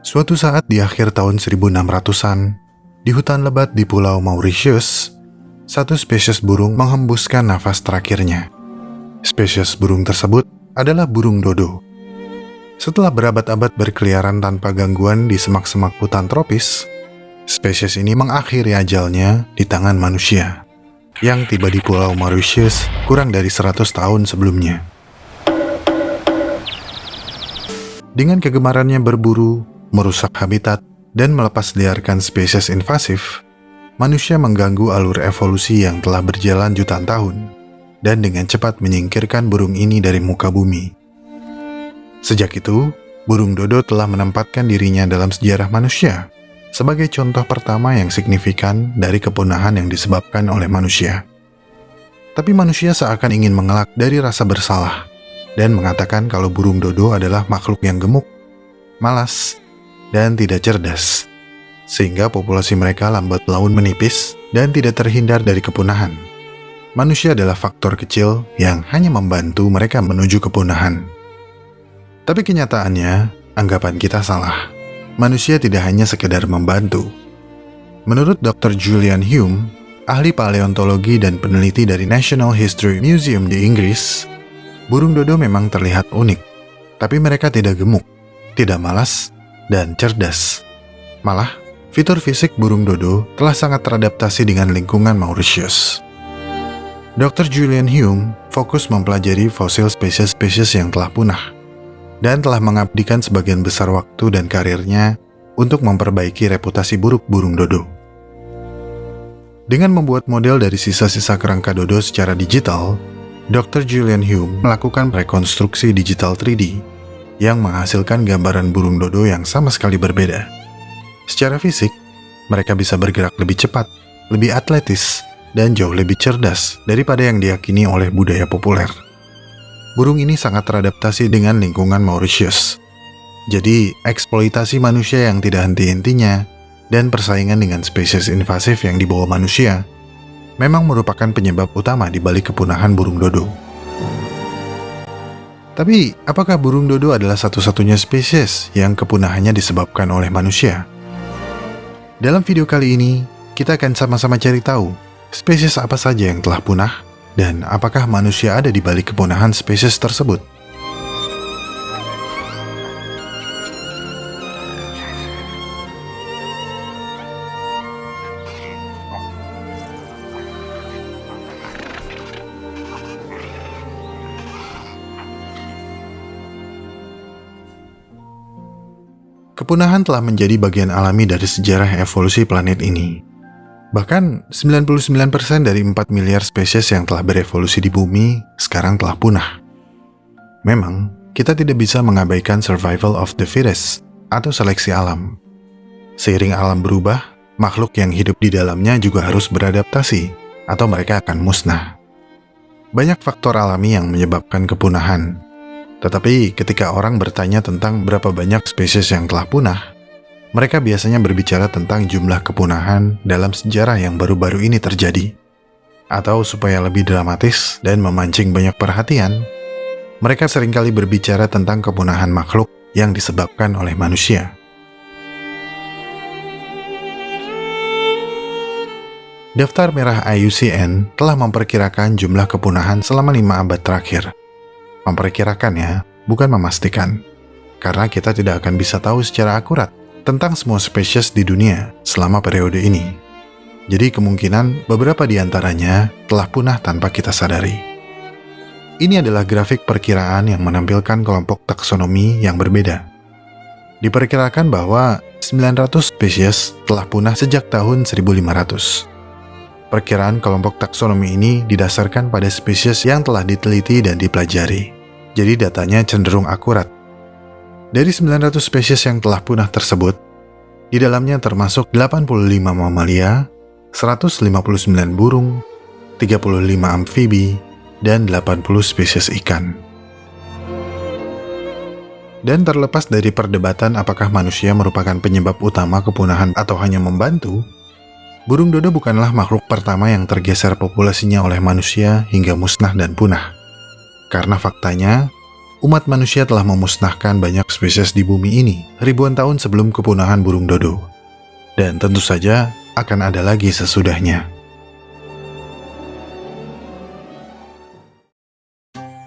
Suatu saat di akhir tahun 1600-an, di hutan lebat di Pulau Mauritius, satu spesies burung menghembuskan nafas terakhirnya. Spesies burung tersebut adalah burung dodo. Setelah berabad-abad berkeliaran tanpa gangguan di semak-semak hutan tropis, spesies ini mengakhiri ajalnya di tangan manusia, yang tiba di Pulau Mauritius kurang dari 100 tahun sebelumnya. Dengan kegemarannya berburu, merusak habitat, dan melepas liarkan spesies invasif, manusia mengganggu alur evolusi yang telah berjalan jutaan tahun, dan dengan cepat menyingkirkan burung ini dari muka bumi. Sejak itu, burung dodo telah menempatkan dirinya dalam sejarah manusia sebagai contoh pertama yang signifikan dari kepunahan yang disebabkan oleh manusia. Tapi manusia seakan ingin mengelak dari rasa bersalah dan mengatakan kalau burung dodo adalah makhluk yang gemuk, malas, dan tidak cerdas, sehingga populasi mereka lambat laun menipis dan tidak terhindar dari kepunahan. Manusia adalah faktor kecil yang hanya membantu mereka menuju kepunahan. Tapi kenyataannya, anggapan kita salah. Manusia tidak hanya sekedar membantu. Menurut Dr. Julian Hume, ahli paleontologi dan peneliti dari National History Museum di Inggris, burung dodo memang terlihat unik, tapi mereka tidak gemuk, tidak malas, dan cerdas. Malah, fitur fisik burung dodo telah sangat teradaptasi dengan lingkungan Mauritius. Dr. Julian Hume fokus mempelajari fosil spesies-spesies yang telah punah, dan telah mengabdikan sebagian besar waktu dan karirnya untuk memperbaiki reputasi buruk burung dodo. Dengan membuat model dari sisa-sisa kerangka dodo secara digital, Dr. Julian Hume melakukan rekonstruksi digital 3D yang menghasilkan gambaran burung dodo yang sama sekali berbeda. Secara fisik, mereka bisa bergerak lebih cepat, lebih atletis, dan jauh lebih cerdas daripada yang diyakini oleh budaya populer. Burung ini sangat teradaptasi dengan lingkungan Mauritius. Jadi, eksploitasi manusia yang tidak henti-hentinya dan persaingan dengan spesies invasif yang dibawa manusia memang merupakan penyebab utama di balik kepunahan burung dodo. Tapi, apakah burung dodo adalah satu-satunya spesies yang kepunahannya disebabkan oleh manusia? Dalam video kali ini, kita akan sama-sama cari tahu spesies apa saja yang telah punah dan apakah manusia ada di balik kepunahan spesies tersebut. Kepunahan telah menjadi bagian alami dari sejarah evolusi planet ini. Bahkan 99% dari 4 miliar spesies yang telah berevolusi di bumi sekarang telah punah. Memang, kita tidak bisa mengabaikan survival of the fittest atau seleksi alam. Seiring alam berubah, makhluk yang hidup di dalamnya juga harus beradaptasi atau mereka akan musnah. Banyak faktor alami yang menyebabkan kepunahan. Tetapi ketika orang bertanya tentang berapa banyak spesies yang telah punah, mereka biasanya berbicara tentang jumlah kepunahan dalam sejarah yang baru-baru ini terjadi. Atau supaya lebih dramatis dan memancing banyak perhatian, mereka seringkali berbicara tentang kepunahan makhluk yang disebabkan oleh manusia. Daftar merah IUCN telah memperkirakan jumlah kepunahan selama 5 abad terakhir. Memperkirakan ya, bukan memastikan. Karena kita tidak akan bisa tahu secara akurat tentang semua spesies di dunia selama periode ini. Jadi kemungkinan beberapa di antaranya telah punah tanpa kita sadari. Ini adalah grafik perkiraan yang menampilkan kelompok taksonomi yang berbeda. Diperkirakan bahwa 900 spesies telah punah sejak tahun 1500. Perkiraan kelompok taksonomi ini didasarkan pada spesies yang telah diteliti dan dipelajari. Jadi datanya cenderung akurat. Dari 900 spesies yang telah punah tersebut, di dalamnya termasuk 85 mamalia, 159 burung, 35 amfibi, dan 80 spesies ikan. Dan terlepas dari perdebatan apakah manusia merupakan penyebab utama kepunahan atau hanya membantu, burung dodo bukanlah makhluk pertama yang tergeser populasinya oleh manusia hingga musnah dan punah. Karena faktanya, umat manusia telah memusnahkan banyak spesies di bumi ini ribuan tahun sebelum kepunahan burung dodo. Dan tentu saja akan ada lagi sesudahnya.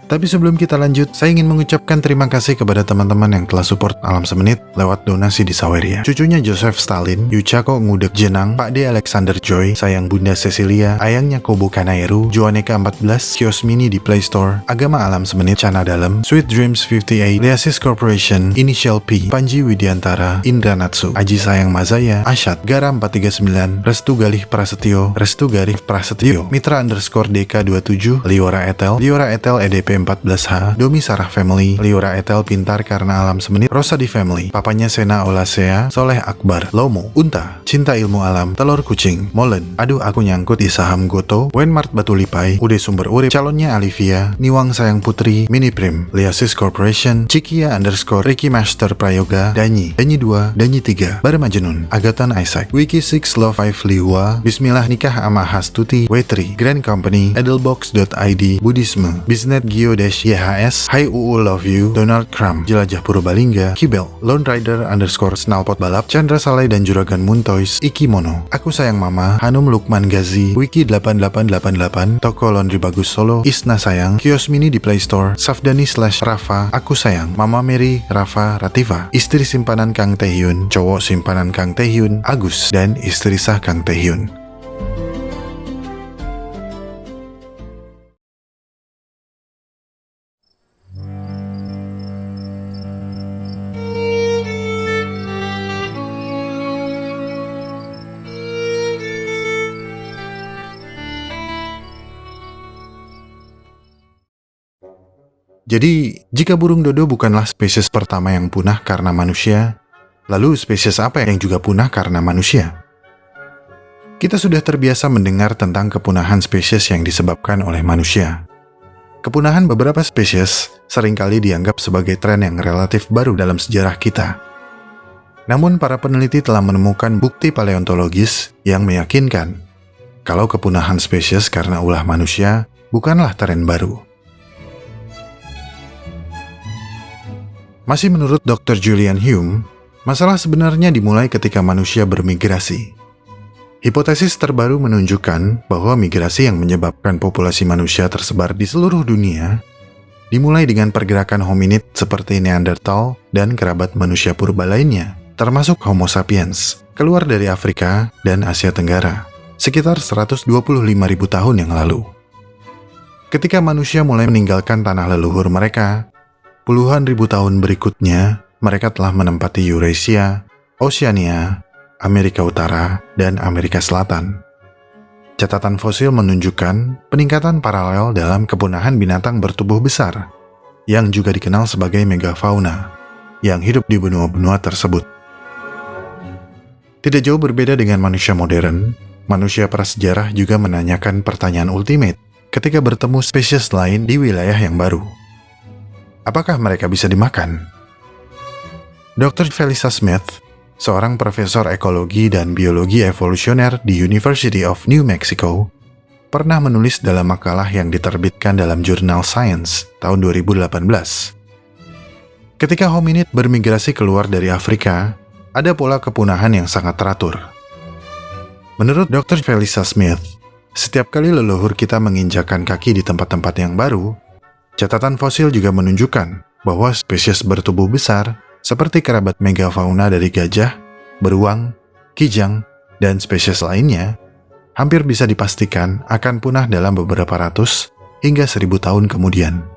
Tapi sebelum kita lanjut, saya ingin mengucapkan terima kasih kepada teman-teman yang telah support Alam Semenit lewat donasi di Saweria. Cucunya Joseph Stalin, Yuchako Ngudek Jenang, Pak D. Alexander Joy, sayang Bunda Cecilia, ayangnya Kobo Kanairu, Joaneka 14, Kios Mini di Play Store, Agama Alam Semenit, Cana Dalem, Sweet Dreams 58, Liasis Corporation, Initial P, Panji Widiantara, Indra Natsu, Aji Sayang Mazaya, Asyad, Garam 439, Restu Galih Prasetyo, Restu Garif Prasetyo, Mitra _DK27, Liora Etel EDP 14H, Domi Sarah Family, Liora Etel Pintar Karena Alam Semenit, Rosadi Family, papanya Sena Olasea, Soleh Akbar, Lomo, Unta, Cinta Ilmu Alam, Telur Kucing, Molen, Aduh Aku Nyangkut di Saham Goto, Wenmart Batu Lipai, Ude Sumber Urip, calonnya Alivia, Niwang Sayang Putri, Mini Prim, Liasis Corporation, Cikia _Ricky Master Prayoga, Danyi 2, Danyi 3, Barmajenun, Agatan Isaac, Wiki 6 Love 5 Liwa, Bismillah Nikah Ama Hastuti, W3, Grand Company, Edelbox.id, Budisme, Biznet Gio YHS, Hai UU Love You, Donald Trump, Jelajah Purbalingga, Kibel, Lone Rider _Snalpot Balap, Chandra Saleh dan Juragan Muntois, Iki Mono, Aku Sayang Mama, Hanum Lukman Gazi, Wiki 8888, Toko Laundry Bagus Solo, Isna Sayang, Kios Mini di Play Store, Safdani /Rafa, Aku Sayang, Mama Mary, Rafa, Ratifa, Istri Simpanan Kang Taehyun, Cowok Simpanan Kang Taehyun, Agus, dan Istri Sah Kang Taehyun. Jadi, jika burung dodo bukanlah spesies pertama yang punah karena manusia, lalu spesies apa yang juga punah karena manusia? Kita sudah terbiasa mendengar tentang kepunahan spesies yang disebabkan oleh manusia. Kepunahan beberapa spesies seringkali dianggap sebagai tren yang relatif baru dalam sejarah kita. Namun, para peneliti telah menemukan bukti paleontologis yang meyakinkan kalau kepunahan spesies karena ulah manusia bukanlah tren baru. Masih menurut Dr. Julian Hume, masalah sebenarnya dimulai ketika manusia bermigrasi. Hipotesis terbaru menunjukkan bahwa migrasi yang menyebabkan populasi manusia tersebar di seluruh dunia dimulai dengan pergerakan hominid seperti Neanderthal dan kerabat manusia purba lainnya, termasuk Homo sapiens, keluar dari Afrika dan Asia Tenggara, sekitar 125.000 tahun yang lalu. Ketika manusia mulai meninggalkan tanah leluhur mereka, puluhan ribu tahun berikutnya, mereka telah menempati Eurasia, Oceania, Amerika Utara, dan Amerika Selatan. Catatan fosil menunjukkan peningkatan paralel dalam kepunahan binatang bertubuh besar, yang juga dikenal sebagai megafauna, yang hidup di benua-benua tersebut. Tidak jauh berbeda dengan manusia modern, manusia prasejarah juga menanyakan pertanyaan ultimate ketika bertemu spesies lain di wilayah yang baru. Apakah mereka bisa dimakan? Dr. Felisa Smith, seorang profesor ekologi dan biologi evolusioner di University of New Mexico, pernah menulis dalam makalah yang diterbitkan dalam jurnal Science tahun 2018. Ketika hominid bermigrasi keluar dari Afrika, ada pola kepunahan yang sangat teratur. Menurut Dr. Felisa Smith, setiap kali leluhur kita menginjakkan kaki di tempat-tempat yang baru, catatan fosil juga menunjukkan bahwa spesies bertubuh besar seperti kerabat megafauna dari gajah, beruang, kijang, dan spesies lainnya hampir bisa dipastikan akan punah dalam beberapa ratus hingga 1000 tahun kemudian.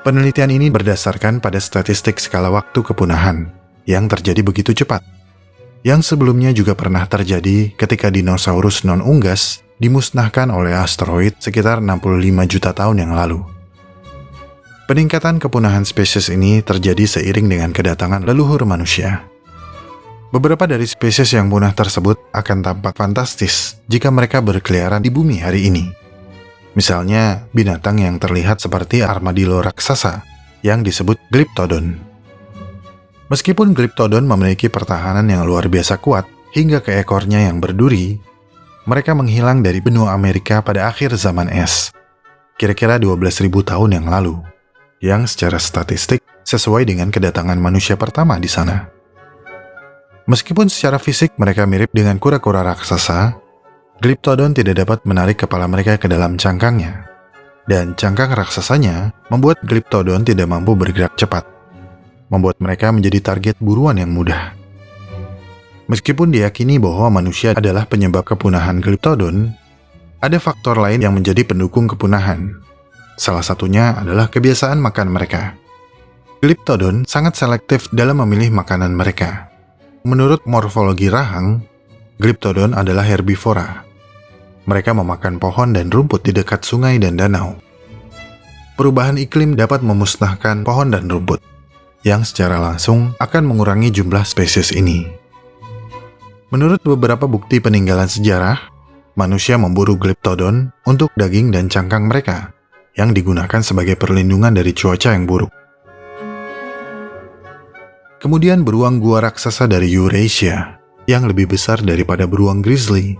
Penelitian ini berdasarkan pada statistik skala waktu kepunahan yang terjadi begitu cepat, yang sebelumnya juga pernah terjadi ketika dinosaurus non-unggas dimusnahkan oleh asteroid sekitar 65 juta tahun yang lalu. Peningkatan kepunahan spesies ini terjadi seiring dengan kedatangan leluhur manusia. Beberapa dari spesies yang punah tersebut akan tampak fantastis jika mereka berkeliaran di bumi hari ini. Misalnya, binatang yang terlihat seperti armadillo raksasa yang disebut Glyptodon. Meskipun Glyptodon memiliki pertahanan yang luar biasa kuat hingga ke ekornya yang berduri, mereka menghilang dari benua Amerika pada akhir zaman es, kira-kira 12.000 tahun yang lalu, yang secara statistik sesuai dengan kedatangan manusia pertama di sana. Meskipun secara fisik mereka mirip dengan kura-kura raksasa, Glyptodon tidak dapat menarik kepala mereka ke dalam cangkangnya. Dan cangkang raksasanya membuat Glyptodon tidak mampu bergerak cepat, membuat mereka menjadi target buruan yang mudah. Meskipun diyakini bahwa manusia adalah penyebab kepunahan Glyptodon, ada faktor lain yang menjadi pendukung kepunahan. Salah satunya adalah kebiasaan makan mereka. Glyptodon sangat selektif dalam memilih makanan mereka. Menurut morfologi rahang, Glyptodon adalah herbivora. Mereka memakan pohon dan rumput di dekat sungai dan danau. Perubahan iklim dapat memusnahkan pohon dan rumput, yang secara langsung akan mengurangi jumlah spesies ini. Menurut beberapa bukti peninggalan sejarah, manusia memburu Glyptodon untuk daging dan cangkang mereka, yang digunakan sebagai perlindungan dari cuaca yang buruk. Kemudian beruang gua raksasa dari Eurasia, yang lebih besar daripada beruang grizzly,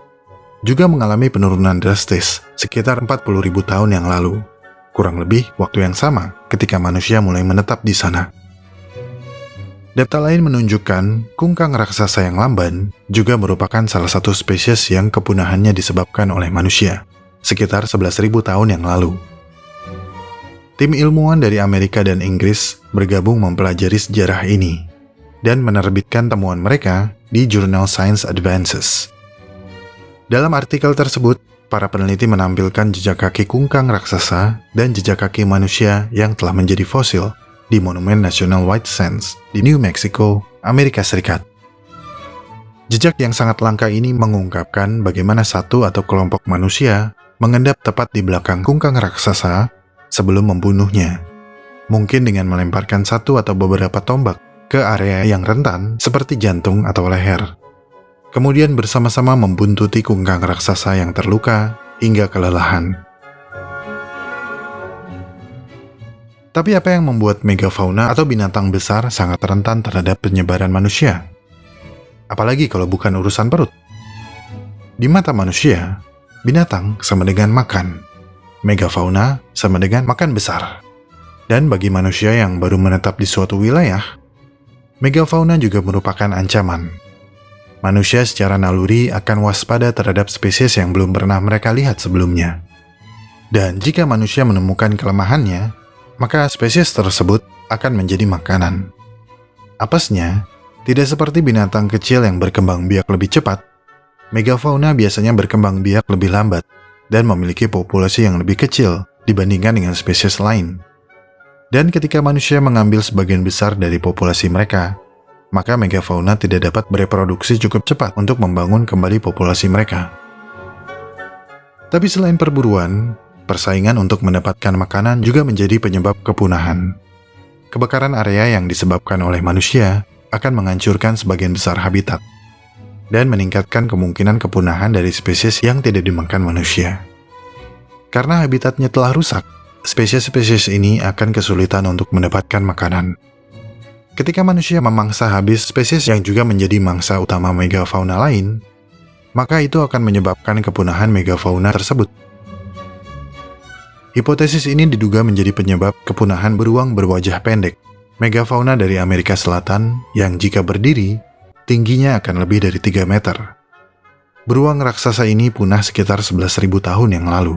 juga mengalami penurunan drastis sekitar 40.000 tahun yang lalu, kurang lebih waktu yang sama ketika manusia mulai menetap di sana. Data lain menunjukkan kungkang raksasa yang lamban juga merupakan salah satu spesies yang kepunahannya disebabkan oleh manusia, sekitar 11.000 tahun yang lalu. Tim ilmuwan dari Amerika dan Inggris bergabung mempelajari sejarah ini dan menerbitkan temuan mereka di jurnal Science Advances. Dalam artikel tersebut, para peneliti menampilkan jejak kaki kungkang raksasa dan jejak kaki manusia yang telah menjadi fosil di Monumen Nasional White Sands di New Mexico, Amerika Serikat. Jejak yang sangat langka ini mengungkapkan bagaimana satu atau kelompok manusia mengendap tepat di belakang kungkang raksasa sebelum membunuhnya, mungkin dengan melemparkan satu atau beberapa tombak ke area yang rentan seperti jantung atau leher. Kemudian bersama-sama membuntuti kungkang raksasa yang terluka hingga kelelahan. Tapi apa yang membuat megafauna atau binatang besar sangat rentan terhadap penyebaran manusia? Apalagi kalau bukan urusan perut. Di mata manusia, binatang sama dengan makan. Megafauna sama dengan makan besar. Dan bagi manusia yang baru menetap di suatu wilayah, megafauna juga merupakan ancaman. Manusia secara naluri akan waspada terhadap spesies yang belum pernah mereka lihat sebelumnya. Dan jika manusia menemukan kelemahannya, maka spesies tersebut akan menjadi makanan. Apesnya, tidak seperti binatang kecil yang berkembang biak lebih cepat, megafauna biasanya berkembang biak lebih lambat dan memiliki populasi yang lebih kecil dibandingkan dengan spesies lain. Dan ketika manusia mengambil sebagian besar dari populasi mereka, maka megafauna tidak dapat bereproduksi cukup cepat untuk membangun kembali populasi mereka. Tapi selain perburuan, persaingan untuk mendapatkan makanan juga menjadi penyebab kepunahan. Kebakaran area yang disebabkan oleh manusia akan menghancurkan sebagian besar habitat dan meningkatkan kemungkinan kepunahan dari spesies yang tidak dimakan manusia. Karena habitatnya telah rusak, spesies-spesies ini akan kesulitan untuk mendapatkan makanan. Ketika manusia memangsa habis spesies yang juga menjadi mangsa utama megafauna lain, maka itu akan menyebabkan kepunahan megafauna tersebut. Hipotesis ini diduga menjadi penyebab kepunahan beruang berwajah pendek, megafauna dari Amerika Selatan yang jika berdiri, tingginya akan lebih dari 3 meter. Beruang raksasa ini punah sekitar 11.000 tahun yang lalu.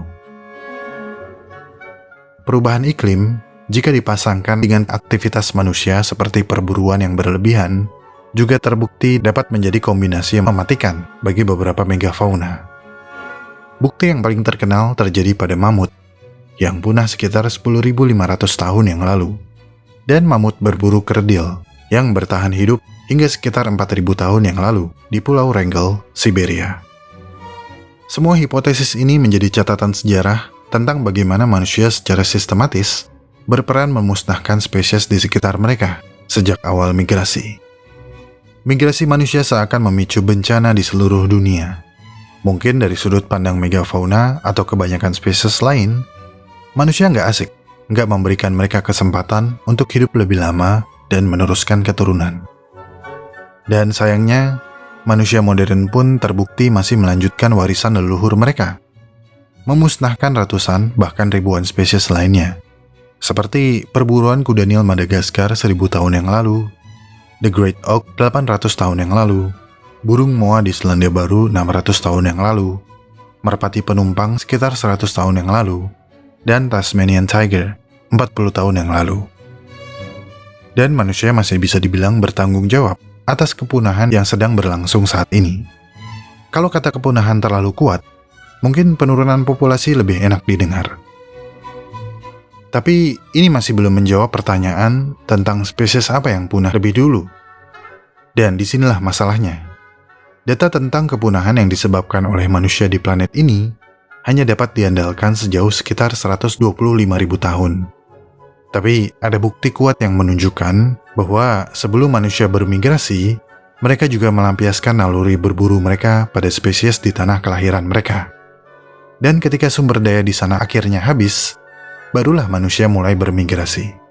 Perubahan iklim, jika dipasangkan dengan aktivitas manusia seperti perburuan yang berlebihan, juga terbukti dapat menjadi kombinasi yang mematikan bagi beberapa megafauna. Bukti yang paling terkenal terjadi pada mamut, yang punah sekitar 10.500 tahun yang lalu, dan mamut berburu kerdil, yang bertahan hidup hingga sekitar 4.000 tahun yang lalu di Pulau Wrangel, Siberia. Semua hipotesis ini menjadi catatan sejarah tentang bagaimana manusia secara sistematis berperan memusnahkan spesies di sekitar mereka sejak awal migrasi. Migrasi manusia seakan memicu bencana di seluruh dunia. Mungkin dari sudut pandang megafauna atau kebanyakan spesies lain, manusia nggak asik, nggak memberikan mereka kesempatan untuk hidup lebih lama dan meneruskan keturunan. Dan sayangnya, manusia modern pun terbukti masih melanjutkan warisan leluhur mereka, memusnahkan ratusan bahkan ribuan spesies lainnya. seperti perburuan kuda Nil Madagaskar 1000 tahun yang lalu, The Great Auk 800 tahun yang lalu, burung moa di Selandia Baru 600 tahun yang lalu, merpati penumpang sekitar 100 tahun yang lalu, dan Tasmanian Tiger 40 tahun yang lalu. Dan manusia masih bisa dibilang bertanggung jawab atas kepunahan yang sedang berlangsung saat ini. Kalau kata kepunahan terlalu kuat, mungkin penurunan populasi lebih enak didengar. Tapi ini masih belum menjawab pertanyaan tentang spesies apa yang punah lebih dulu. Dan disinilah masalahnya. Data tentang kepunahan yang disebabkan oleh manusia di planet ini hanya dapat diandalkan sejauh sekitar 125.000 tahun. Tapi ada bukti kuat yang menunjukkan bahwa sebelum manusia bermigrasi, mereka juga melampiaskan naluri berburu mereka pada spesies di tanah kelahiran mereka. Dan ketika sumber daya di sana akhirnya habis, barulah manusia mulai bermigrasi.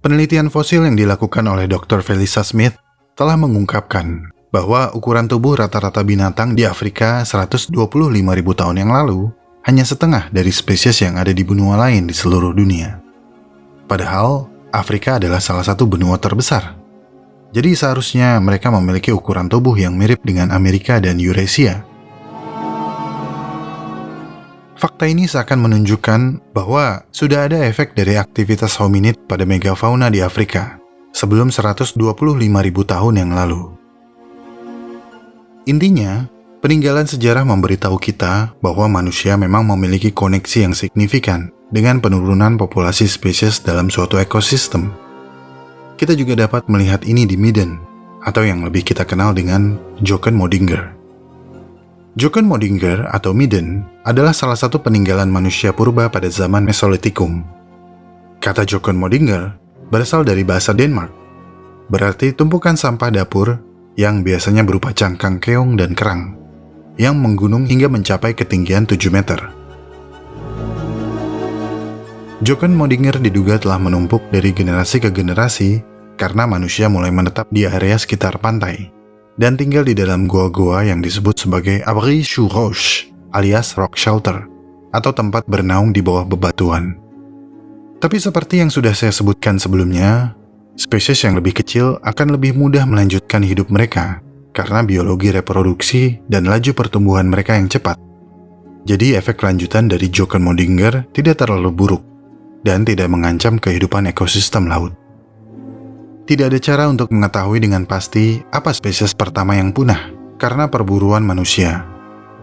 Penelitian fosil yang dilakukan oleh Dr. Felisa Smith telah mengungkapkan bahwa ukuran tubuh rata-rata binatang di Afrika 125.000 tahun yang lalu hanya setengah dari spesies yang ada di benua lain di seluruh dunia. Padahal, Afrika adalah salah satu benua terbesar. Jadi seharusnya mereka memiliki ukuran tubuh yang mirip dengan Amerika dan Eurasia. Fakta ini seakan menunjukkan bahwa sudah ada efek dari aktivitas hominid pada megafauna di Afrika sebelum 125.000 tahun yang lalu. Intinya, peninggalan sejarah memberitahu kita bahwa manusia memang memiliki koneksi yang signifikan dengan penurunan populasi spesies dalam suatu ekosistem. Kita juga dapat melihat ini di Midden, atau yang lebih kita kenal dengan Joken-Modinger. Joken-Modinger atau Midden adalah salah satu peninggalan manusia purba pada zaman Mesolitikum. Kata Joken-Modinger berasal dari bahasa Denmark, berarti tumpukan sampah dapur yang biasanya berupa cangkang keong dan kerang, yang menggunung hingga mencapai ketinggian 7 meter. Joken-Modinger diduga telah menumpuk dari generasi ke generasi karena manusia mulai menetap di area sekitar pantai dan tinggal di dalam goa-goa yang disebut sebagai abri sous roche alias rock shelter atau tempat bernaung di bawah bebatuan. Tapi seperti yang sudah saya sebutkan sebelumnya, spesies yang lebih kecil akan lebih mudah melanjutkan hidup mereka karena biologi reproduksi dan laju pertumbuhan mereka yang cepat. Jadi efek lanjutan dari Joken-Modinger tidak terlalu buruk dan tidak mengancam kehidupan ekosistem laut. Tidak ada cara untuk mengetahui dengan pasti apa spesies pertama yang punah karena perburuan manusia,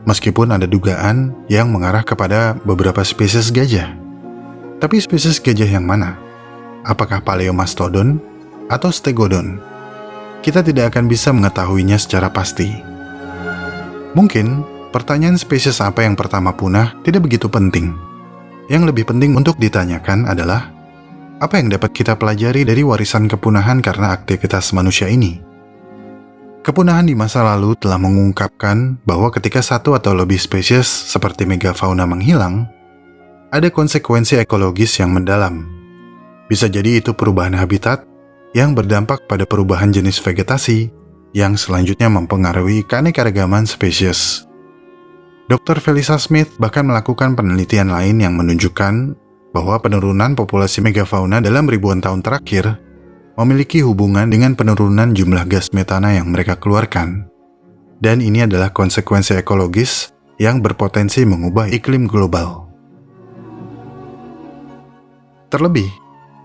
meskipun ada dugaan yang mengarah kepada beberapa spesies gajah. Tapi spesies gajah yang mana? Apakah Paleomastodon atau Stegodon? Kita tidak akan bisa mengetahuinya secara pasti. Mungkin pertanyaan spesies apa yang pertama punah tidak begitu penting. Yang lebih penting untuk ditanyakan adalah apa yang dapat kita pelajari dari warisan kepunahan karena aktivitas manusia ini? Kepunahan di masa lalu telah mengungkapkan bahwa ketika satu atau lebih spesies seperti megafauna menghilang, ada konsekuensi ekologis yang mendalam. Bisa jadi itu perubahan habitat yang berdampak pada perubahan jenis vegetasi yang selanjutnya mempengaruhi keanekaragaman spesies. Dr. Felisa Smith bahkan melakukan penelitian lain yang menunjukkan bahwa penurunan populasi megafauna dalam ribuan tahun terakhir memiliki hubungan dengan penurunan jumlah gas metana yang mereka keluarkan. Dan ini adalah konsekuensi ekologis yang berpotensi mengubah iklim global. Terlebih,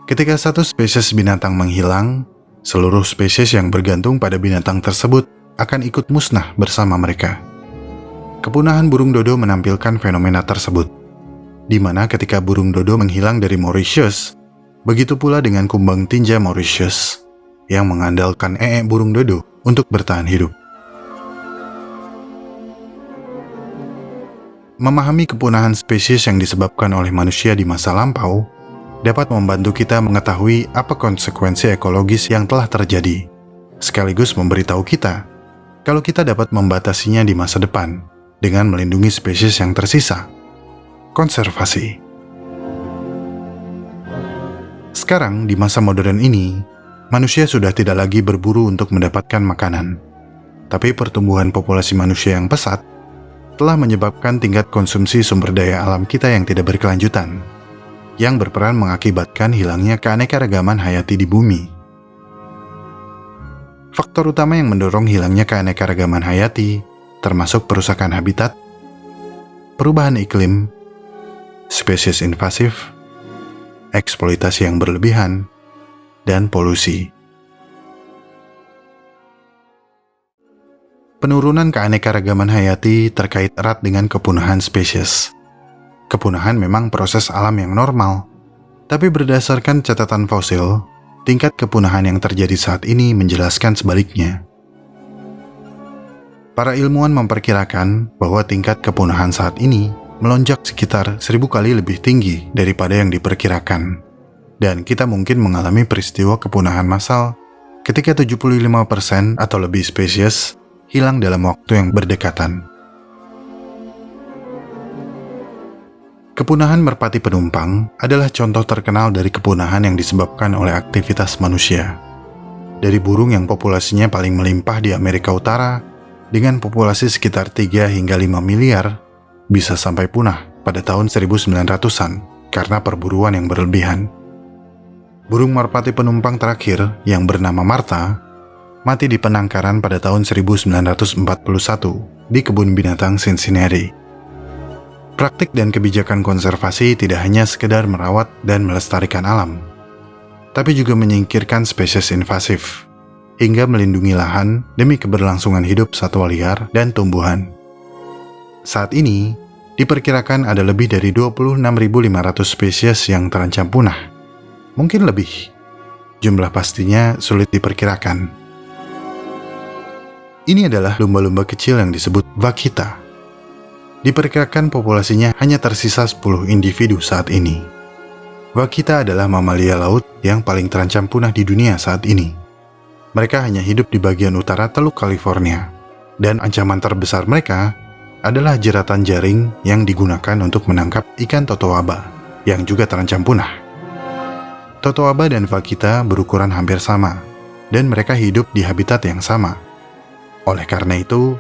ketika satu spesies binatang menghilang, seluruh spesies yang bergantung pada binatang tersebut akan ikut musnah bersama mereka. Kepunahan burung dodo menampilkan fenomena tersebut, di mana ketika burung dodo menghilang dari Mauritius, begitu pula dengan kumbang tinja Mauritius yang mengandalkan burung dodo untuk bertahan hidup. Memahami kepunahan spesies yang disebabkan oleh manusia di masa lampau dapat membantu kita mengetahui apa konsekuensi ekologis yang telah terjadi, sekaligus memberitahu kita kalau kita dapat membatasinya di masa depan dengan melindungi spesies yang tersisa. Konservasi. Sekarang, di masa modern ini, manusia sudah tidak lagi berburu untuk mendapatkan makanan. Tapi pertumbuhan populasi manusia yang pesat telah menyebabkan tingkat konsumsi sumber daya alam kita yang tidak berkelanjutan, yang berperan mengakibatkan hilangnya keanekaragaman hayati di bumi. Faktor utama yang mendorong hilangnya keanekaragaman hayati termasuk perusakan habitat, perubahan iklim, spesies invasif, eksploitasi yang berlebihan, dan polusi. Penurunan keanekaragaman hayati terkait erat dengan kepunahan spesies. Kepunahan memang proses alam yang normal, tapi berdasarkan catatan fosil, tingkat kepunahan yang terjadi saat ini menjelaskan sebaliknya. Para ilmuwan memperkirakan bahwa tingkat kepunahan saat ini melonjak sekitar 1000 kali lebih tinggi daripada yang diperkirakan. Dan kita mungkin mengalami peristiwa kepunahan massal ketika 75% atau lebih spesies hilang dalam waktu yang berdekatan. Kepunahan merpati penumpang adalah contoh terkenal dari kepunahan yang disebabkan oleh aktivitas manusia. Dari burung yang populasinya paling melimpah di Amerika Utara, dengan populasi sekitar 3 hingga 5 miliar, bisa sampai punah pada tahun 1900-an karena perburuan yang berlebihan. Burung merpati penumpang terakhir yang bernama Martha mati di penangkaran pada tahun 1941 di kebun binatang Cincinnati. Praktik dan kebijakan konservasi tidak hanya sekedar merawat dan melestarikan alam, tapi juga menyingkirkan spesies invasif, hingga melindungi lahan demi keberlangsungan hidup satwa liar dan tumbuhan. Saat ini, diperkirakan ada lebih dari 26.500 spesies yang terancam punah. Mungkin lebih. Jumlah pastinya sulit diperkirakan. Ini adalah lumba-lumba kecil yang disebut vaquita. Diperkirakan populasinya hanya tersisa 10 individu saat ini. Vaquita adalah mamalia laut yang paling terancam punah di dunia saat ini. Mereka hanya hidup di bagian utara Teluk California, dan ancaman terbesar mereka adalah jeratan jaring yang digunakan untuk menangkap ikan totoaba, yang juga terancam punah. Totoaba dan vaquita berukuran hampir sama, dan mereka hidup di habitat yang sama. Oleh karena itu,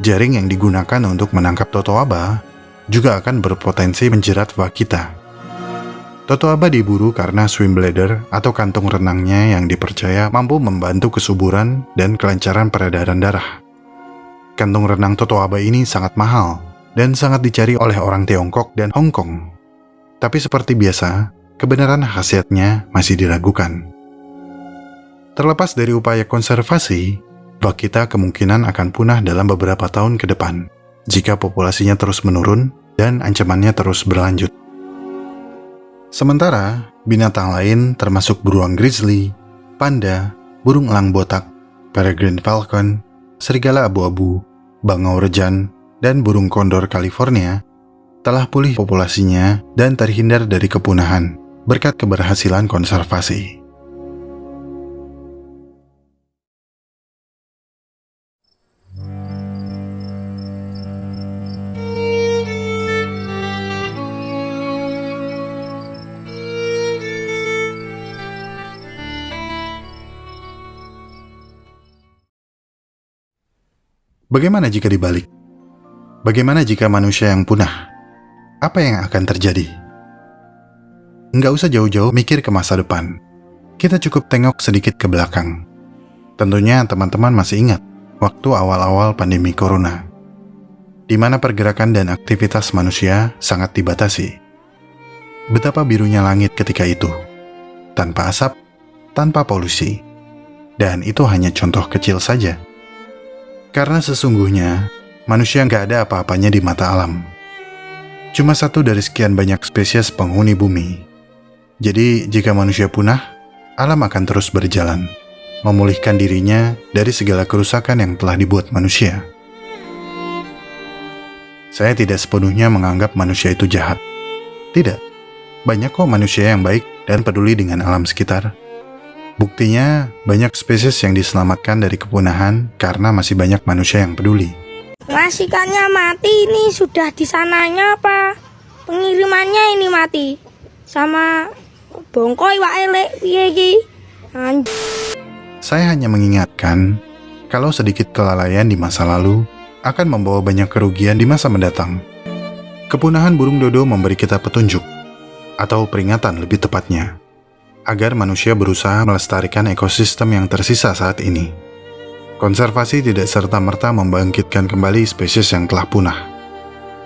jaring yang digunakan untuk menangkap totoaba juga akan berpotensi menjerat vaquita. Totoaba diburu karena swim bladder atau kantung renangnya yang dipercaya mampu membantu kesuburan dan kelancaran peredaran darah. Kantung renang totoaba ini sangat mahal dan sangat dicari oleh orang Tiongkok dan Hong Kong. Tapi seperti biasa, kebenaran khasiatnya masih diragukan. Terlepas dari upaya konservasi, vaquita kemungkinan akan punah dalam beberapa tahun ke depan jika populasinya terus menurun dan ancamannya terus berlanjut. Sementara, binatang lain termasuk beruang grizzly, panda, burung elang botak, peregrine falcon, serigala abu-abu, bangau rejan, dan burung kondor California telah pulih populasinya dan terhindar dari kepunahan berkat keberhasilan konservasi. Bagaimana jika dibalik? Bagaimana jika manusia yang punah? Apa yang akan terjadi? Nggak usah jauh-jauh mikir ke masa depan. Kita cukup tengok sedikit ke belakang. Tentunya teman-teman masih ingat waktu awal-awal pandemi corona, di mana pergerakan dan aktivitas manusia sangat dibatasi. Betapa birunya langit ketika itu, tanpa asap, tanpa polusi. Dan itu hanya contoh kecil saja. Karena sesungguhnya, manusia nggak ada apa-apanya di mata alam. Cuma satu dari sekian banyak spesies penghuni bumi. Jadi, jika manusia punah, alam akan terus berjalan, memulihkan dirinya dari segala kerusakan yang telah dibuat manusia. Saya tidak sepenuhnya menganggap manusia itu jahat. Tidak, banyak kok manusia yang baik dan peduli dengan alam sekitar. Buktinya, banyak spesies yang diselamatkan dari kepunahan karena masih banyak manusia yang peduli. Mas, ikannya mati ini, sudah di sananya apa? Pengirimannya ini mati. Sama bongkoi wae lek piye iki? Saya hanya mengingatkan kalau sedikit kelalaian di masa lalu akan membawa banyak kerugian di masa mendatang. Kepunahan burung dodo memberi kita petunjuk, atau peringatan lebih tepatnya, agar manusia berusaha melestarikan ekosistem yang tersisa saat ini. Konservasi tidak serta-merta membangkitkan kembali spesies yang telah punah.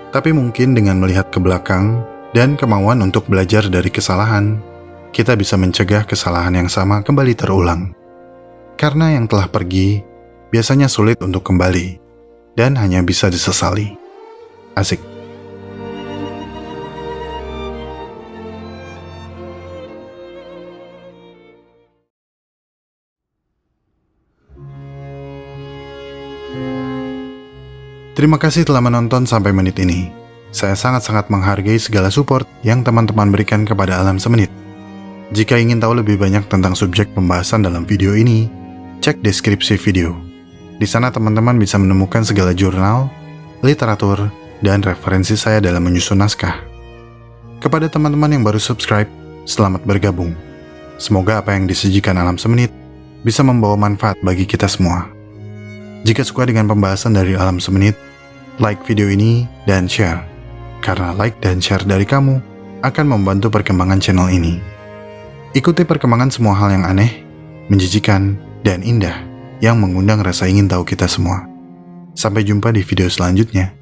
Tapi mungkin dengan melihat ke belakang dan kemauan untuk belajar dari kesalahan, kita bisa mencegah kesalahan yang sama kembali terulang. Karena yang telah pergi biasanya sulit untuk kembali dan hanya bisa disesali. Asik. Terima kasih telah menonton sampai menit ini. Saya sangat-sangat menghargai segala support yang teman-teman berikan kepada Alam Semenit. Jika ingin tahu lebih banyak tentang subjek pembahasan dalam video ini, cek deskripsi video. Di sana teman-teman bisa menemukan segala jurnal, literatur, dan referensi saya dalam menyusun naskah. Kepada teman-teman yang baru subscribe, selamat bergabung. Semoga apa yang disajikan Alam Semenit bisa membawa manfaat bagi kita semua. Jika suka dengan pembahasan dari Alam Semenit, like video ini dan share. Karena like dan share dari kamu akan membantu perkembangan channel ini. Ikuti perkembangan semua hal yang aneh, menjijikan, dan indah yang mengundang rasa ingin tahu kita semua. Sampai jumpa di video selanjutnya.